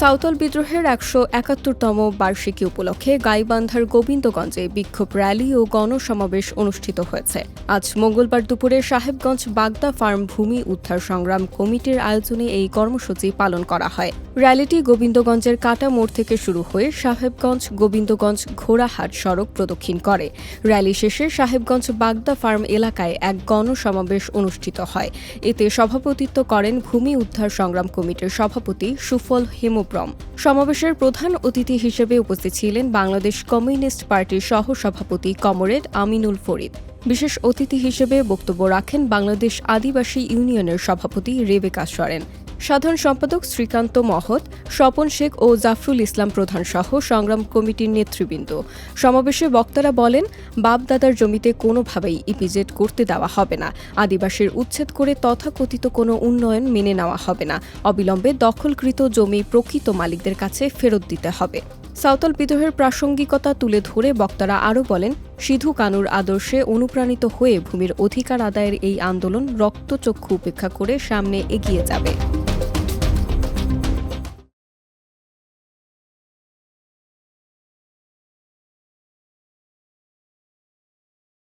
সাঁওতাল বিদ্রোহের ১৭১তম বার্ষিকী উপলক্ষে গাইবান্ধার গোবিন্দগঞ্জে বিক্ষোভ র্যালি ও গণসমাবেশ অনুষ্ঠিত হয়েছে। আজ মঙ্গলবার দুপুরে সাহেবগঞ্জ বাগদা ফার্ম ভূমি উদ্ধার সংগ্রাম কমিটির আয়োজনে এই কর্মসূচি পালন করা হয়। র্যালিটি গোবিন্দগঞ্জের কাটা মোড় থেকে শুরু হয়ে সাহেবগঞ্জ গোবিন্দগঞ্জ ঘোড়াহাট সড়ক প্রদক্ষিণ করে। র্যালি শেষে সাহেবগঞ্জ বাগদা ফার্ম এলাকায় এক গণসমাবেশ অনুষ্ঠিত হয়। এতে সভাপতিত্ব করেন ভূমি উদ্ধার সংগ্রাম কমিটির সভাপতি সুফল হেমব্রম। সমাবেশের প্রধান অতিথি হিসেবে উপস্থিত ছিলেন বাংলাদেশ কমিউনিস্ট পার্টির সহ-সভাপতি কমরেড আমিনুল ফরিদ। বিশেষ অতিথি হিসেবে বক্তব্য রাখেন বাংলাদেশ আদিবাসী ইউনিয়নের সভাপতি রেবেকা সরেন, সাধারণ সম্পাদক শ্রীকান্ত মহত, স্বপন শেখ ও জাফরুল ইসলাম প্রধান সহ সংগ্রাম কমিটির নেতৃবৃন্দ। সমাবেশে বক্তারা বলেন, বাপ-দাদার জমিতে কোনোভাবেই ইপিজেড করতে দেওয়া হবে না। আদিবাসীর উচ্ছেদ করে তথাকথিত কোনো উন্নয়ন মেনে নেওয়া হবে না। অবিলম্বে দখলকৃত জমি প্রকৃত মালিকদের কাছে ফেরত দিতে হবে। সাঁওতাল বিদ্রোহের প্রাসঙ্গিকতা তুলে ধরে বক্তারা আরও বলেন, সিধু কানুর আদর্শে অনুপ্রাণিত হয়ে ভূমির অধিকার আদায়ের এই আন্দোলন রক্তচক্ষু উপেক্ষা করে সামনে এগিয়ে যাবে।